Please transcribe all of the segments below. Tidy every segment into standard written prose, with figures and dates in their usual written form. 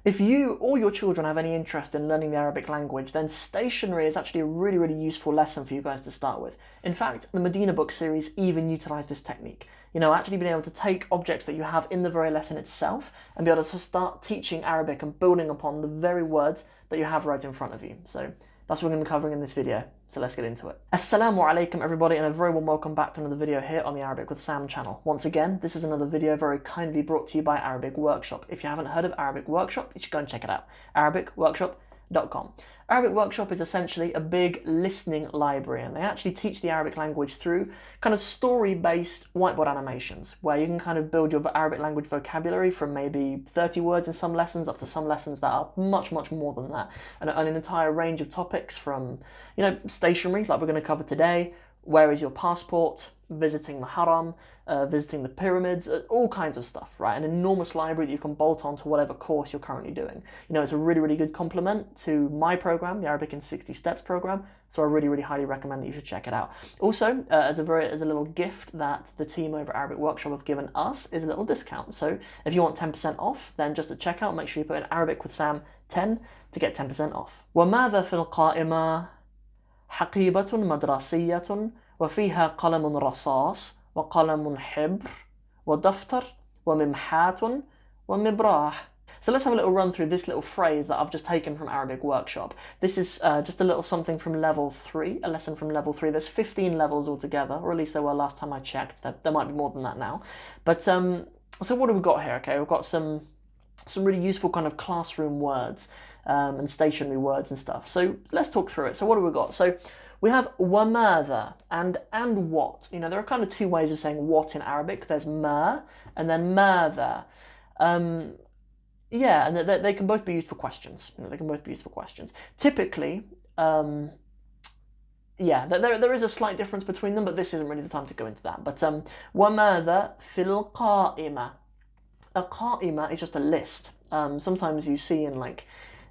If you or your children have any interest in learning the Arabic language, then stationery is actually a really, really useful lesson for you guys to start with. In fact, the Medina book series even utilised this technique. You know, actually being able to take objects that you have in the very lesson itself and be able to start teaching Arabic and building upon the very words that you have right in front of you. So that's what we're going to be covering in this video. So let's get into it. Assalamu alaikum everybody, and a very warm welcome back to another video here on the Arabic with Sam channel. Once again, this is another video very kindly brought to you by Arabic Workshop. If you haven't heard of Arabic Workshop, you should go and check it out. ArabicWorkshop.com. Arabic Workshop is essentially a big listening library, and they actually teach the Arabic language through kind of story-based whiteboard animations, where you can kind of build your Arabic language vocabulary from maybe 30 words in some lessons up to some lessons that are much, much more than that. And an entire range of topics from, you know, stationery, like we're going to cover today, where is your passport, visiting the haram, visiting the pyramids, all kinds of stuff, right? An enormous library that you can bolt on to whatever course you're currently doing. You know, it's a really, really good complement to my program, the Arabic in 60 Steps program, so I really, really highly recommend that you should check it out. Also, as a little gift that the team over at Arabic Workshop have given us is a little discount. So if you want 10% off, then just at checkout, make sure you put in Arabic with Sam 10 to get 10% off. وَمَاذَا فِي الْقَائِمَةِ حَقِيبَةٌ مَدْرَسِيَّةٌ وفيها قلم رصاص وقلم حبر ودفتر وممحات ومبراح. So let's have a little run through this little phrase that I've just taken from Arabic Workshop. This is just a little something from level 3, a lesson from level 3. There's 15 levels altogether, or at least there were last time I checked. There might be more than that now. But so what have we got here? Okay, we've got some really useful kind of classroom words and stationary words and stuff. So let's talk through it. So what have we got? So we have وَمَاذَا and what. You know, there are kind of two ways of saying what in Arabic. There's ma and then ماذا. Yeah, and they can both be used for questions. You know, they can both be used for questions. Typically, yeah, there is a slight difference between them, but this isn't really the time to go into that. But وَمَاذَا فِي الْقَائِمَةِ. A qa'ima is just a list. Sometimes you see in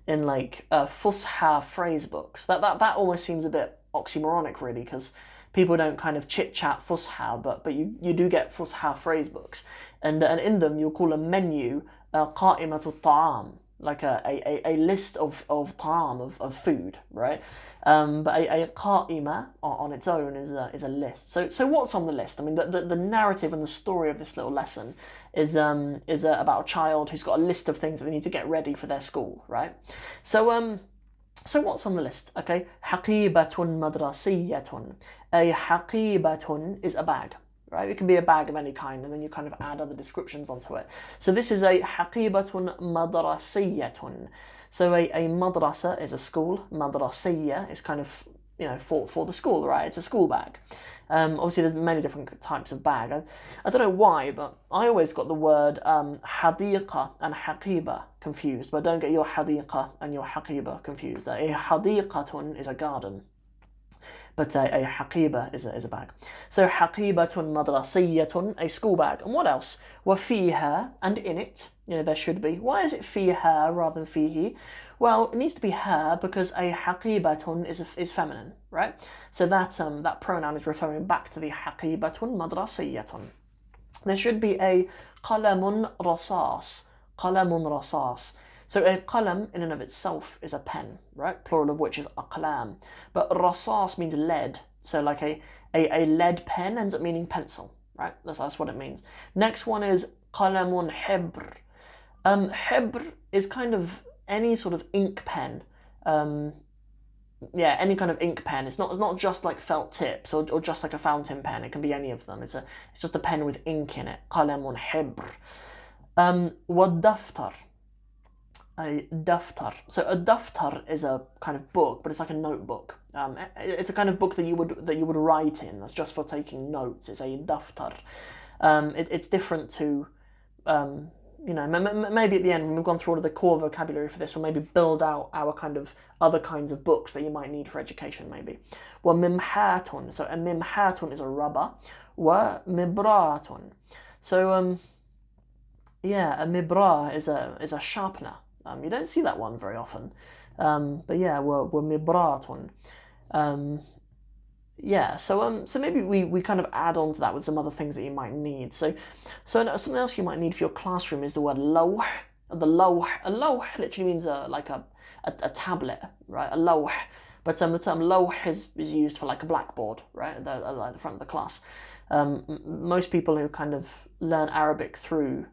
Fusha phrase books. That almost seems a bit oxymoronic, really, because people don't kind of chit-chat Fusha, but you do get Fusha phrase books. And in them, you'll call a menu qa'imatu ta'am, like a list of ta'am, of food, right? But a qa'ima on its own is a list. So what's on the list? I mean, the narrative and the story of this little lesson is about a child who's got a list of things that they need to get ready for their school, right? So what's on the list? Okay, haqibatun madrasiyatun. A haqibatun is a bag, right? It can be a bag of any kind, and then you kind of add other descriptions onto it. So this is a haqibatun madrasiyatun. So a madrasa is a school. Madrasiyya is kind of, you know, for the school, right? It's a school bag. Obviously, there's many different types of bag. I don't know why, but I always got the word hadiqa and haqiba confused, but don't get your hadiqa and your haqiba confused. A hadiqatun is a garden, but a haqiba is a bag. So haqibatun madrasiyatun, a school bag. And what else? Wafiha, and in it. You know, there should be. Why is it fiha rather than fihi? Well, it needs to be her because a haqibatun is feminine, right? So that pronoun is referring back to the haqibatun madrasiyatun. There should be a qalamun rasas. Qalamun rasas. So a qalam in and of itself is a pen, right? Plural of which is aqlam. But rasas means lead. So like a lead pen ends up meaning pencil, right? That's what it means. Next one is qalamun hibr. Hibr is kind of any sort of ink pen. Yeah, any kind of ink pen. It's not just like felt tips or just like a fountain pen. It can be any of them. It's just a pen with ink in it. قلم حبر. والدفتر. A daftar. So a daftar is a kind of book, but it's like a notebook. It's a kind of book that you would write in. That's just for taking notes. It's a daftar. It's different to. You know, maybe at the end when we've gone through all of the core vocabulary for this, we'll maybe build out our kind of other kinds of books that you might need for education, maybe. Wa mimhatun. So a mimhatun is a rubber. Wa mibratun. So yeah, a mibra is a sharpener. You don't see that one very often. But yeah, wa mibratun. Yeah, so maybe we kind of add on to that with some other things that you might need. So something else you might need for your classroom is the word lawh. the lawh. A lawh literally means like a tablet, right? A lawh. But the term lawh is used for like a blackboard, right? At the front of the class. Most people who kind of learn Arabic through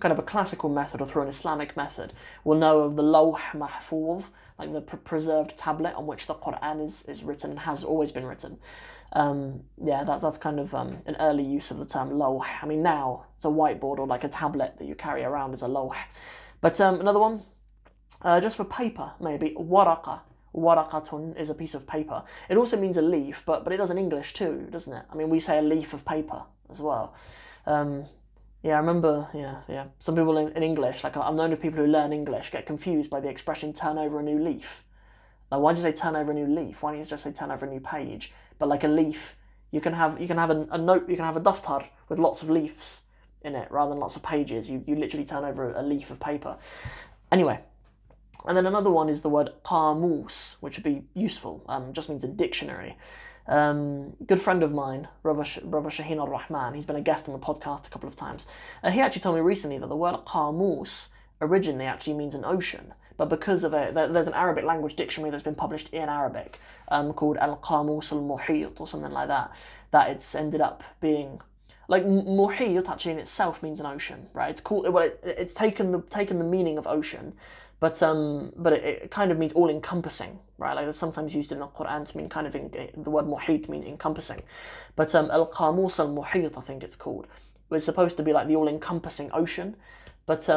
kind of a classical method or through an Islamic method will know of the lawh mahfuz, like the preserved tablet on which the Quran is written and has always been written. Yeah, that's kind of an early use of the term lawh. I mean, now it's a whiteboard or like a tablet that you carry around as a lawh. But another one, just for paper, maybe, waraqa. Waraqatun is a piece of paper. It also means a leaf, but it does in English too, doesn't it? I mean, we say a leaf of paper as well. Yeah, I remember, yeah. Some people in English, like I've known of people who learn English, get confused by the expression turn over a new leaf. Like, why do you say turn over a new leaf? Why don't you just say turn over a new page? But like a leaf, you can have a note, you can have a daftar with lots of leaves in it rather than lots of pages. You literally turn over a leaf of paper. Anyway, and then another one is the word qamus, which would be useful, just means a dictionary. Good friend of mine, Brother Shaheen al-Rahman, he's been a guest on the podcast a couple of times. He actually told me recently that the word qamus originally actually means an ocean, but because of it, there's an Arabic language dictionary that's been published in Arabic called Al-Qamus al-Muhit or something like that, that it's ended up being... Like, muhit actually in itself means an ocean, right? It's cool. Well, it's taken the meaning of ocean, but it kind of means all-encompassing, right? Like, it's sometimes used in the Quran to mean kind of, the word muhit means encompassing. But Al-Qamus al-Muhit, I think it's called, was supposed to be like the all-encompassing ocean. But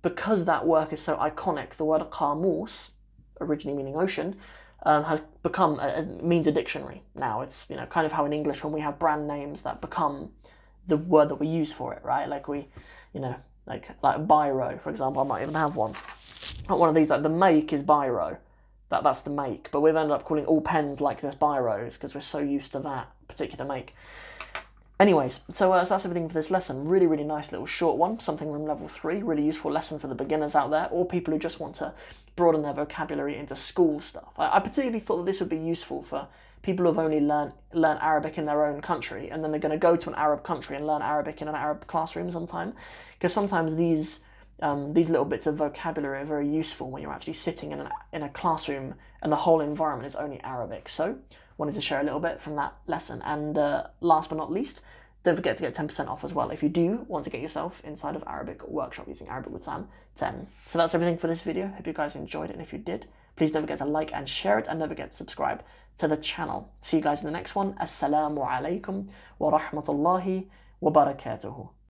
because that work is so iconic, the word qamus, originally meaning ocean, has become, means a dictionary now. It's, kind of how in English when we have brand names that become the word that we use for it, right? Like like biro, for example, I might even have one. Not one of these, like the make is biro. That's the make. But we've ended up calling all pens like this biros because we're so used to that particular make. Anyways, so that's everything for this lesson. Really, really nice little short one, something from level 3, really useful lesson for the beginners out there, or people who just want to broaden their vocabulary into school stuff. I particularly thought that this would be useful for people who've only learn Arabic in their own country, and then they're going to go to an Arab country and learn Arabic in an Arab classroom sometime, because sometimes these little bits of vocabulary are very useful when you're actually sitting in a classroom and the whole environment is only Arabic. So, wanted to share a little bit from that lesson. And last but not least, don't forget to get 10% off as well if you do want to get yourself inside of Arabic workshop using Arabic with Sam 10. So that's everything for this video. Hope you guys enjoyed it, and if you did, please don't forget to like and share it, and don't forget to subscribe to the channel. See you guys in the next one. Assalamu alaikum wa rahmatullahi wa barakatuhu.